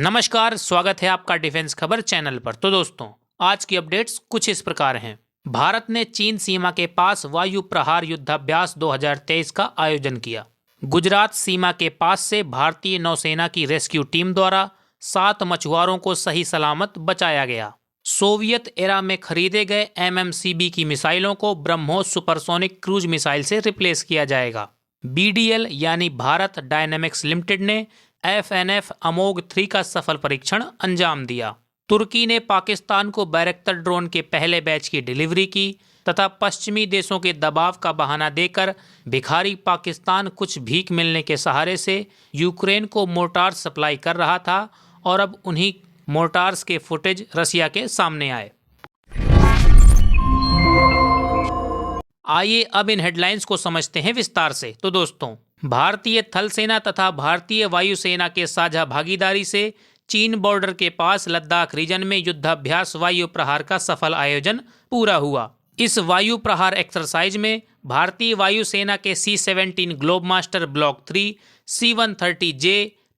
नमस्कार, स्वागत है आपका डिफेंस खबर चैनल पर। तो दोस्तों, आज की अपडेट्स कुछ इस प्रकार हैं। भारत ने चीन सीमा के पास वायु प्रहार युद्धाभ्यास 2023 का आयोजन किया। गुजरात सीमा के पास से भारतीय नौसेना की रेस्क्यू टीम द्वारा 7 मछुआरों को सही सलामत बचाया गया। सोवियत एरा में खरीदे गए MMCB की मिसाइलों को ब्रह्मोस सुपरसोनिक क्रूज मिसाइल से रिप्लेस किया जाएगा। BDL यानी भारत डायनेमिक्स लिमिटेड ने FNF अमोघ 3 का सफल परीक्षण अंजाम दिया। तुर्की ने पाकिस्तान को बैरक्टर ड्रोन के पहले बैच की डिलीवरी की तथा पश्चिमी देशों के दबाव का बहाना देकर भिखारी पाकिस्तान कुछ भीख मिलने के सहारे से यूक्रेन को मोर्टार सप्लाई कर रहा था और अब उन्हीं मोर्टार्स के फुटेज रसिया के सामने आए। आइए अब इन हेडलाइंस को समझते हैं विस्तार से। तो दोस्तों, भारतीय थल सेना तथा भारतीय वायुसेना के साझा भागीदारी से चीन बॉर्डर के पास लद्दाख रीजन में युद्धाभ्यास वायु प्रहार का सफल आयोजन पूरा हुआ। इस वायु प्रहार एक्सरसाइज में भारतीय वायुसेना के C-17 ग्लोबमास्टर ब्लॉक 3, C-130J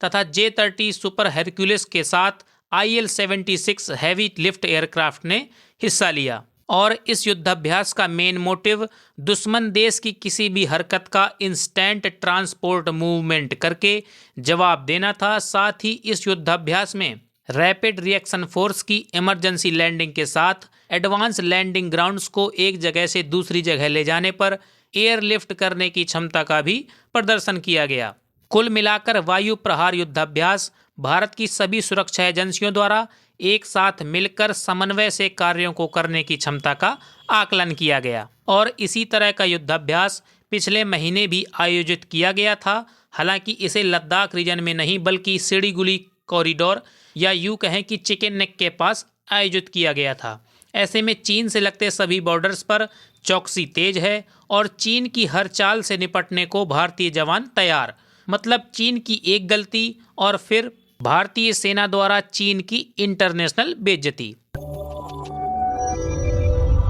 तथा J-30 सुपर हेरक्यूलिस के साथ IL-76 हैवी लिफ्ट एयरक्राफ्ट ने हिस्सा लिया और इस युद्धाभ्यास का मेन मोटिव दुश्मन देश की किसी भी हरकत का इंस्टेंट ट्रांसपोर्ट मूवमेंट करके जवाब देना था। साथ ही इस युद्धाभ्यास में रैपिड रिएक्शन फोर्स की इमरजेंसी लैंडिंग के साथ एडवांस लैंडिंग ग्राउंड्स को एक जगह से दूसरी जगह ले जाने पर एयरलिफ्ट करने की क्षमता का भी प्रदर्शन किया गया। कुल मिलाकर वायु प्रहार युद्धाभ्यास भारत की सभी सुरक्षा एजेंसियों द्वारा एक साथ मिलकर समन्वय से कार्यों को करने की क्षमता का आकलन किया गया और इसी तरह का युद्धाभ्यास पिछले महीने भी आयोजित किया गया था। हालांकि इसे लद्दाख रीजन में नहीं बल्कि सिलीगुड़ी कॉरिडोर या यूं कहें कि चिकन नेक के पास आयोजित किया गया था। ऐसे में चीन से लगते सभी बॉर्डर्स पर चौकसी तेज है और चीन की हर चाल से निपटने को भारतीय जवान तैयार। मतलब चीन की एक गलती और फिर भारतीय सेना द्वारा चीन की इंटरनेशनल बेइज्जती।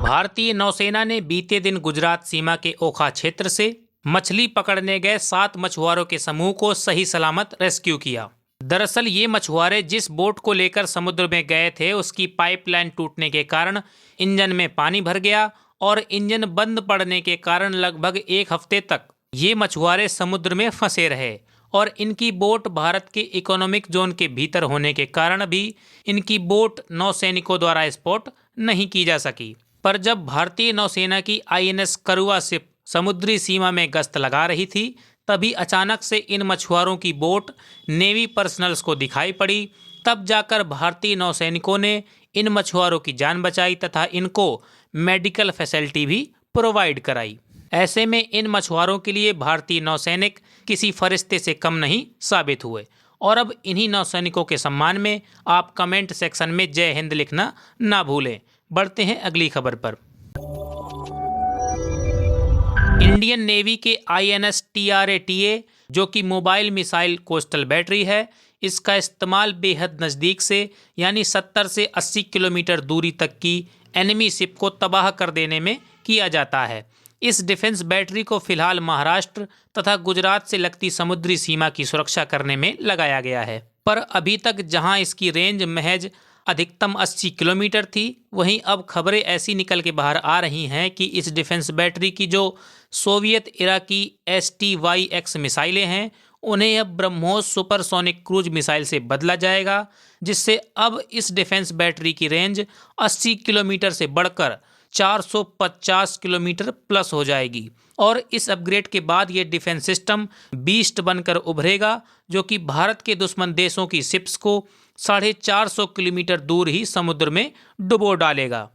भारतीय नौसेना ने बीते दिन गुजरात सीमा के ओखा क्षेत्र से मछली पकड़ने गए 7 मछुआरों के समूह को सही सलामत रेस्क्यू किया। दरअसल ये मछुआरे जिस बोट को लेकर समुद्र में गए थे उसकी पाइपलाइन टूटने के कारण इंजन में पानी भर गया और इंजन बंद पड़ने के कारण लगभग 1 हफ्ते तक ये मछुआरे समुद्र में फंसे रहे और इनकी बोट भारत के इकोनॉमिक जोन के भीतर होने के कारण भी इनकी बोट नौसैनिकों द्वारा स्पॉट नहीं की जा सकी। पर जब भारतीय नौसेना की INS करुआ शिप समुद्री सीमा में गश्त लगा रही थी तभी अचानक से इन मछुआरों की बोट नेवी पर्सनल्स को दिखाई पड़ी। तब जाकर भारतीय नौसैनिकों ने इन मछुआरों की जान बचाई तथा इनको मेडिकल फैसिलिटी भी प्रोवाइड कराई। ऐसे में इन मछुआरों के लिए भारतीय नौसैनिक किसी फरिश्ते से कम नहीं साबित हुए। और अब इन्हीं नौसैनिकों के सम्मान में आप कमेंट सेक्शन में जय हिंद लिखना ना भूलें। बढ़ते हैं अगली खबर पर। इंडियन नेवी के INS TRATA जो कि मोबाइल मिसाइल कोस्टल बैटरी है, इसका इस्तेमाल बेहद नज़दीक से यानी 70 से 80 किलोमीटर दूरी तक की एनिमी शिप को तबाह कर देने में किया जाता है। इस डिफेंस बैटरी को फिलहाल महाराष्ट्र तथा गुजरात से लगती समुद्री सीमा की सुरक्षा करने में लगाया गया है। पर अभी तक जहां इसकी रेंज महज अधिकतम 80 किलोमीटर थी, वहीं अब खबरें ऐसी निकल के बाहर आ रही हैं कि इस डिफेंस बैटरी की जो सोवियत एरा की STYX मिसाइलें हैं उन्हें अब ब्रह्मोस सुपरसोनिक क्रूज मिसाइल से बदला जाएगा, जिससे अब इस डिफेंस बैटरी की रेंज 80 किलोमीटर से बढ़कर 450 किलोमीटर प्लस हो जाएगी और इस अपग्रेड के बाद ये डिफेंस सिस्टम बीस्ट बनकर उभरेगा, जो कि भारत के दुश्मन देशों की शिप्स को 450 किलोमीटर दूर ही समुद्र में डुबो डालेगा।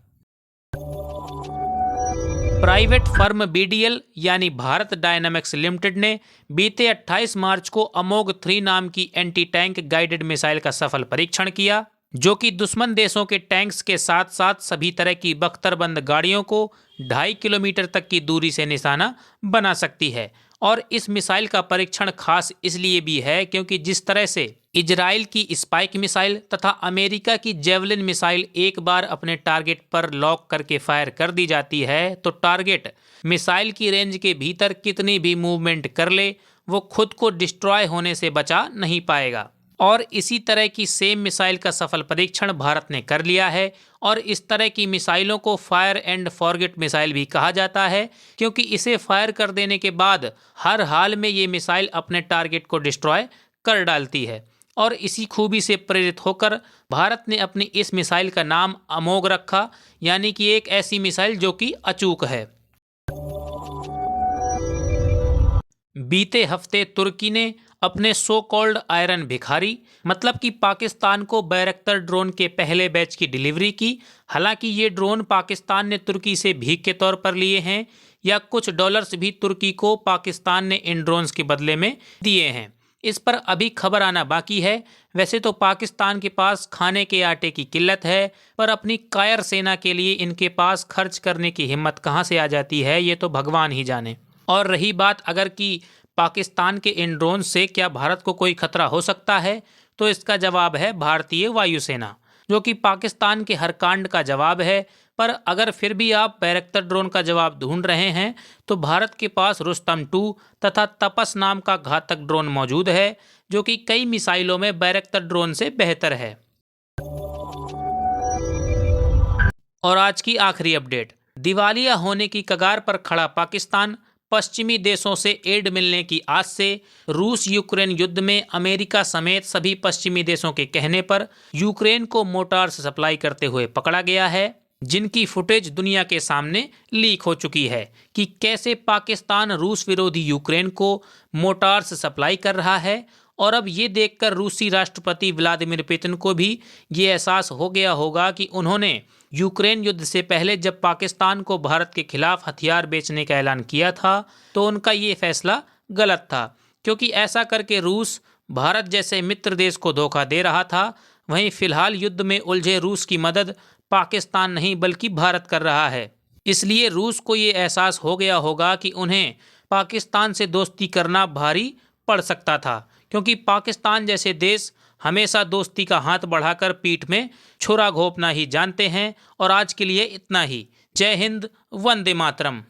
प्राइवेट फर्म BDL यानी भारत डायनेमिक्स लिमिटेड ने बीते 28 मार्च को अमोघ 3 नाम की एंटी टैंक गाइडेड मिसाइल का सफल परीक्षण किया, जो कि दुश्मन देशों के टैंक्स के साथ साथ सभी तरह की बख्तरबंद गाड़ियों को 2.5 किलोमीटर तक की दूरी से निशाना बना सकती है। और इस मिसाइल का परीक्षण खास इसलिए भी है क्योंकि जिस तरह से इजराइल की स्पाइक मिसाइल तथा अमेरिका की जेवलिन मिसाइल एक बार अपने टारगेट पर लॉक करके फायर कर दी जाती है, तो टारगेट मिसाइल की रेंज के भीतर कितनी भी मूवमेंट कर ले वो खुद को डिस्ट्रॉय होने से बचा नहीं पाएगा। और इसी तरह की सेम मिसाइल का सफल परीक्षण भारत ने कर लिया है। और इस तरह की मिसाइलों को फायर एंड फॉरगेट मिसाइल भी कहा जाता है, क्योंकि इसे फायर कर देने के बाद हर हाल में ये मिसाइल अपने टारगेट को डिस्ट्रॉय कर डालती है। और इसी खूबी से प्रेरित होकर भारत ने अपनी इस मिसाइल का नाम अमोघ रखा, यानी कि एक ऐसी मिसाइल जो कि अचूक है। बीते हफ्ते तुर्की ने अपने सो कॉल्ड आयरन भिखारी मतलब कि पाकिस्तान को बैरक्टर ड्रोन के पहले बैच की डिलीवरी की। हालांकि ये ड्रोन पाकिस्तान ने तुर्की से भीख के तौर पर लिए हैं, या कुछ डॉलर्स भी तुर्की को पाकिस्तान ने इन ड्रोन्स के बदले में दिए हैं, इस पर अभी खबर आना बाकी है। वैसे तो पाकिस्तान के पास खाने के आटे की किल्लत है, पर अपनी कायर सेना के लिए इनके पास खर्च करने की हिम्मत कहाँ से आ जाती है, ये तो भगवान ही जाने। और रही बात अगर कि पाकिस्तान के इन ड्रोन से क्या भारत को कोई खतरा हो सकता है, तो इसका जवाब है भारतीय वायुसेना, जो कि पाकिस्तान के हर कांड का जवाब है। पर अगर फिर भी आप बैरक्टर ड्रोन का जवाब ढूंढ रहे हैं, तो भारत के पास रुस्तम 2 तथा तपस नाम का घातक ड्रोन मौजूद है, जो कि कई मिसाइलों में बैरक्टर ड्रोन से बेहतर है। और आज की आखिरी अपडेट, दिवालिया होने की कगार पर खड़ा पाकिस्तान पश्चिमी देशों से एड मिलने की आस से रूस यूक्रेन युद्ध में अमेरिका समेत सभी पश्चिमी देशों के कहने पर यूक्रेन को मोटार्स सप्लाई करते हुए पकड़ा गया है, जिनकी फुटेज दुनिया के सामने लीक हो चुकी है कि कैसे पाकिस्तान रूस विरोधी यूक्रेन को मोटार्स सप्लाई कर रहा है। और अब ये देखकर रूसी राष्ट्रपति व्लादिमीर पुतिन को भी ये एहसास हो गया होगा कि उन्होंने यूक्रेन युद्ध से पहले जब पाकिस्तान को भारत के खिलाफ हथियार बेचने का ऐलान किया था, तो उनका ये फैसला गलत था, क्योंकि ऐसा करके रूस भारत जैसे मित्र देश को धोखा दे रहा था। वहीं फिलहाल युद्ध में उलझे रूस की मदद पाकिस्तान नहीं बल्कि भारत कर रहा है। इसलिए रूस को ये एहसास हो गया होगा कि उन्हें पाकिस्तान से दोस्ती करना भारी पड़ सकता था, क्योंकि पाकिस्तान जैसे देश हमेशा दोस्ती का हाथ बढ़ाकर पीठ में छुरा घोंपना ही जानते हैं। और आज के लिए इतना ही। जय हिंद, वंदे मातरम।